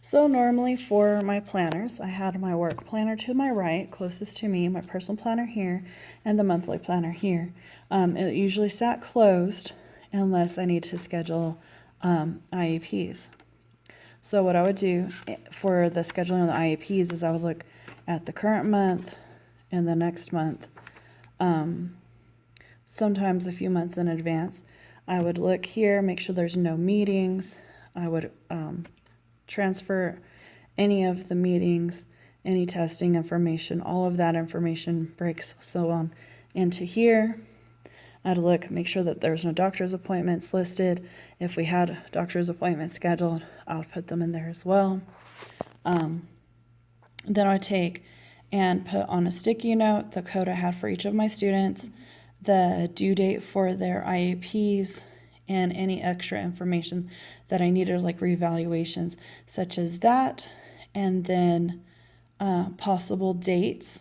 So normally for my planners, I had my work planner to my right, closest to me, my personal planner here, and the monthly planner here. It usually sat closed unless I need to schedule IEPs. So what I would do for the scheduling of the IEPs is I would look at the current month and the next month, sometimes a few months in advance. I would look here, make sure there's no meetings. I would transfer any of the meetings, any testing information, all of that information breaks so on into here. I'd look, make sure that there's no doctor's appointments listed. If we had doctor's appointments scheduled, I would put them in there as well. Then I would take and put on a sticky note the code I had for each of my students, the due date for their IEPs, and any extra information that I needed, like reevaluations such as that, and then possible dates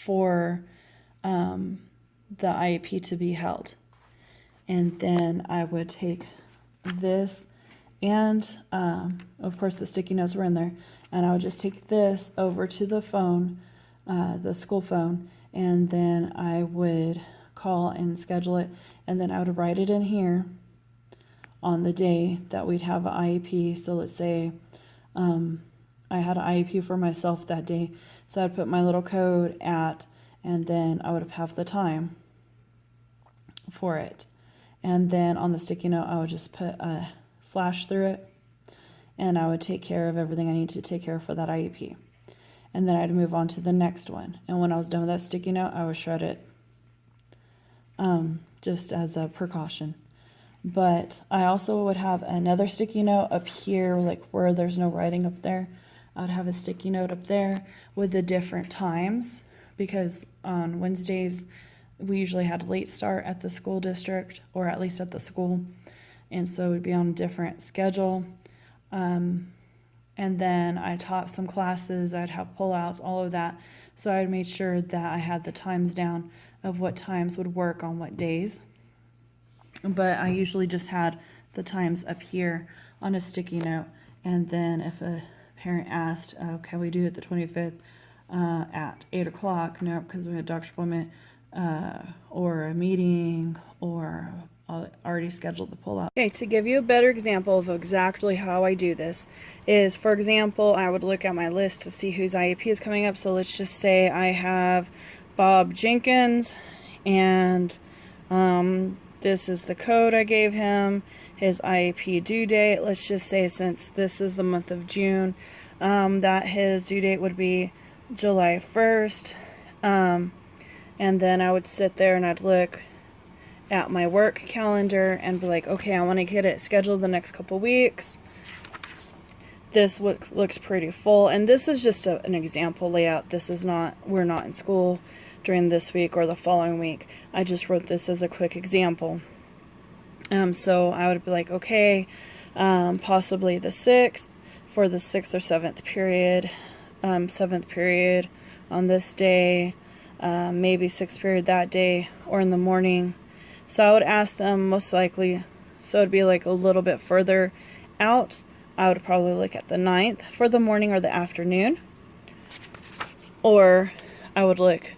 for the IEP to be held. And then I would take this and of course the sticky notes were in there, and I would just take this over to the phone, the school phone, and then I would call and schedule it, and then I would write it in here on the day that we'd have an IEP. So let's say I had an IEP for myself that day, so I'd put my little code at, and then I would have the time for it, and then on the sticky note I would just put a slash through it, and I would take care of everything I need to take care of for that IEP, and then I'd move on to the next one. And when I was done with that sticky note, I would shred it just as a precaution. But I also would have another sticky note up here, like where there's no writing up there. I would have a sticky note up there with the different times, because on Wednesdays we usually had late start at the school district, or at least at the school, and so we'd be on a different schedule. And then I taught some classes, I'd have pullouts, all of that. So I made sure that I had the times down of what times would work on what days. But I usually just had the times up here on a sticky note. And then if a parent asked, oh, can we do it the 25th at 8 o'clock? No, because we had a doctor's appointment or a meeting, or already scheduled the pullout. Okay, to give you a better example of exactly how I do this is, for example, I would look at my list to see whose IEP is coming up. So let's just say I have Bob Jenkins, and this is the code I gave him, his IEP due date. Let's just say, since this is the month of June, that his due date would be July 1st. And then I would sit there and I'd look at my work calendar and be like, okay, I want to get it scheduled the next couple weeks. This looks pretty full, and this is just an example layout. This is not, we're not in school during this week or the following week. I just wrote this as a quick example. So I would be like, okay, possibly the 6th for the 6th or 7th period, 7th period on this day, maybe 6th period that day or in the morning. So I would ask them, most likely, so it'd be like a little bit further out. I would probably look at the 9th for the morning or the afternoon, or I would look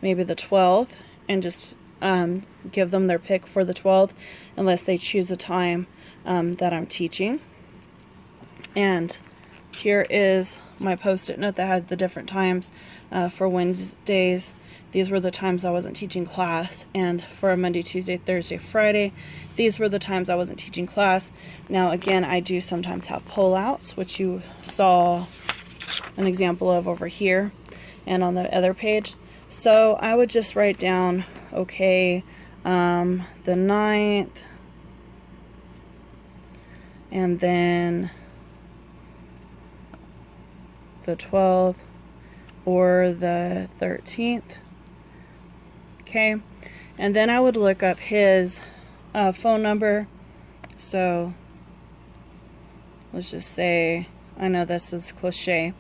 maybe the 12th and just give them their pick for the 12th, unless they choose a time that I'm teaching. And here is my post-it note that had the different times for Wednesdays. These were the times I wasn't teaching class, and for Monday, Tuesday, Thursday, Friday, these were the times I wasn't teaching class. Now again, I do sometimes have pullouts, which you saw an example of over here and on the other page. So I would just write down, okay, the 9th, and then the 12th, or the 13th. Okay, and then I would look up his phone number. So let's just say, I know this is cliche,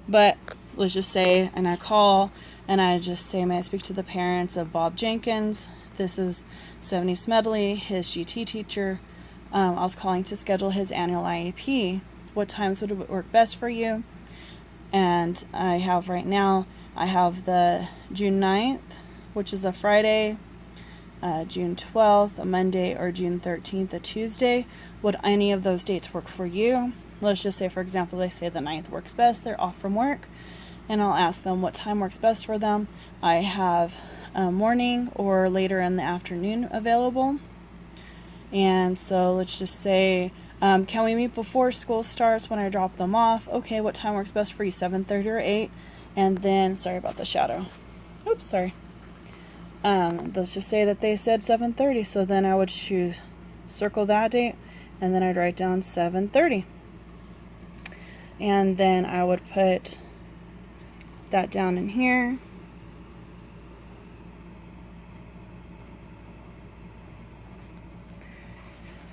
but let's just say, and I call and I just say, may I speak to the parents of Bob Jenkins? This is Stephanie Smedley, his GT teacher. I was calling to schedule his annual IEP. what times would work best for you. And I have right now, I have the June 9th, which is a Friday, June 12th, a Monday, or June 13th, a Tuesday. Would any of those dates work for you? Let's just say, for example, they say the 9th works best. They're off from work, and I'll ask them what time works best for them. I have morning or later in the afternoon available. And so let's just say, can we meet before school starts when I drop them off? Okay, what time works best for you, 7:30 or 8? And then, sorry about the shadow. Oops, sorry. Let's just say that they said 7:30, so then I would circle that date, and then I'd write down 7:30. And then I would put that down in here.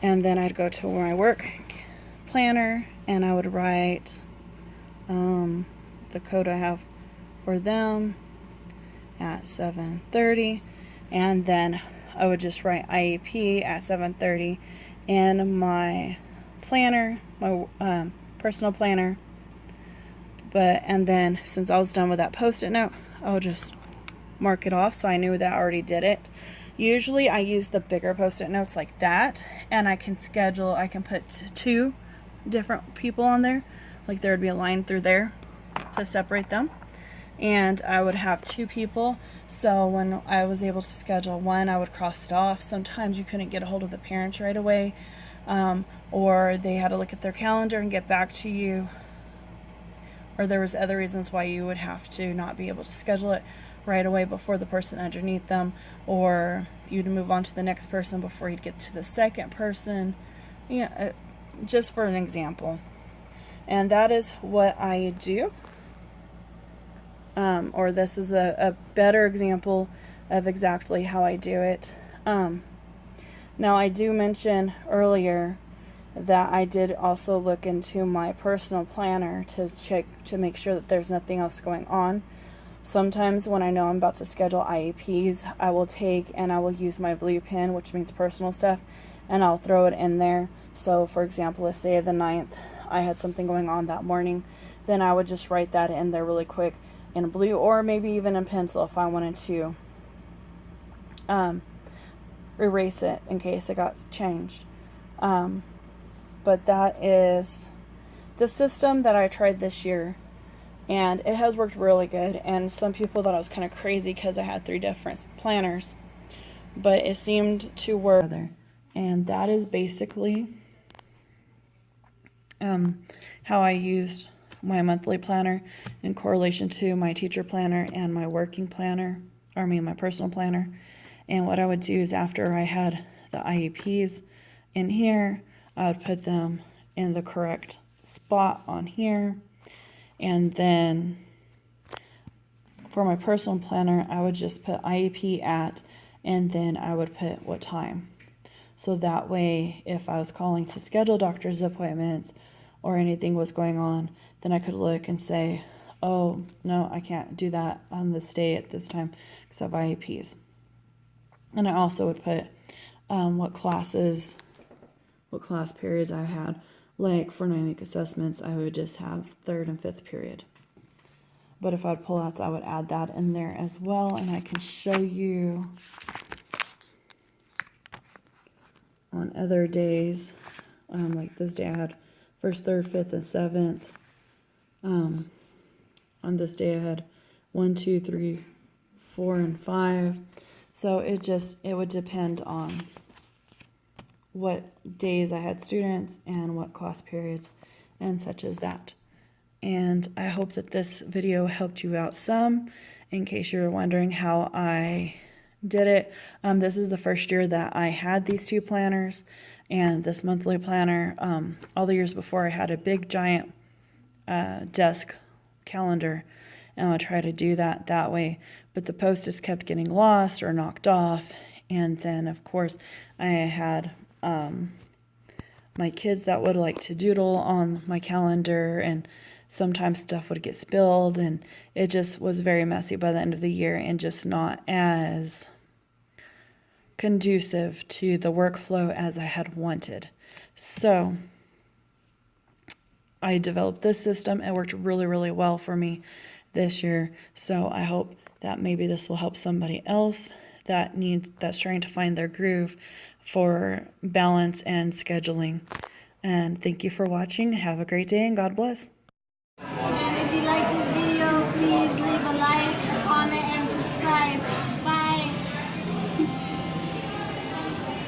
And then I'd go to my work planner, and I would write the code I have for them at 7:30, and then I would just write IEP at 7:30 in my planner, my personal planner. And then since I was done with that post-it note, I would just mark it off so I knew that I already did it. Usually I use the bigger post-it notes like that, and I can put 2 different people on there, like there would be a line through there to separate them, and I would have 2 people, so when I was able to schedule one, I would cross it off. Sometimes you couldn't get a hold of the parents right away, or they had to look at their calendar and get back to you, or there was other reasons why you would have to not be able to schedule it right away before the person underneath them, or you'd move on to the next person before you'd get to the second person. Yeah, just for an example. And that is what I do. Or this is a better example of exactly how I do it. Now, I do mention earlier that I did also look into my personal planner to check to make sure that there's nothing else going on. Sometimes when I know I'm about to schedule IEPs, I will take and I will use my blue pen, which means personal stuff, and I'll throw it in there. So for example, let's say the 9th, I had something going on that morning, then I would just write that in there really quick in blue, or maybe even in pencil if I wanted to erase it in case it got changed. But that is the system that I tried this year, and it has worked really good. And some people thought I was kind of crazy because I had 3 different planners, but it seemed to work. And that is basically how I used my monthly planner in correlation to my teacher planner and my working planner, my personal planner. And what I would do is, after I had the IEPs in here, I would put them in the correct spot on here. And then for my personal planner, I would just put IEP at, and then I would put what time. So that way, if I was calling to schedule doctor's appointments or anything was going on, then I could look and say, oh, no, I can't do that on this day at this time because I have IEPs. And I also would put what class periods I had. Like for 9-week assessments, I would just have 3rd and 5th period. But if I would pull outs, I would add that in there as well. And I can show you on other days, like this day I had 1st, 3rd, 5th, and 7th. On this day I had 1, 2, 3, 4, and 5. So it would depend on what days I had students and what class periods and such as that. And I hope that this video helped you out some, in case you were wondering how I did it. This is the first year that I had these 2 planners and this monthly planner. All the years before, I had a big giant desk calendar, and I try to do that way, but the post-its kept getting lost or knocked off. And then of course I had my kids that would like to doodle on my calendar, and sometimes stuff would get spilled, and it just was very messy by the end of the year and just not as conducive to the workflow as I had wanted. So I developed this system. It worked really, really well for me this year. So I hope that maybe this will help somebody else that's trying to find their groove for balance and scheduling. And thank you for watching. Have a great day and God bless. And if you like this video, please leave a like, a comment, and subscribe.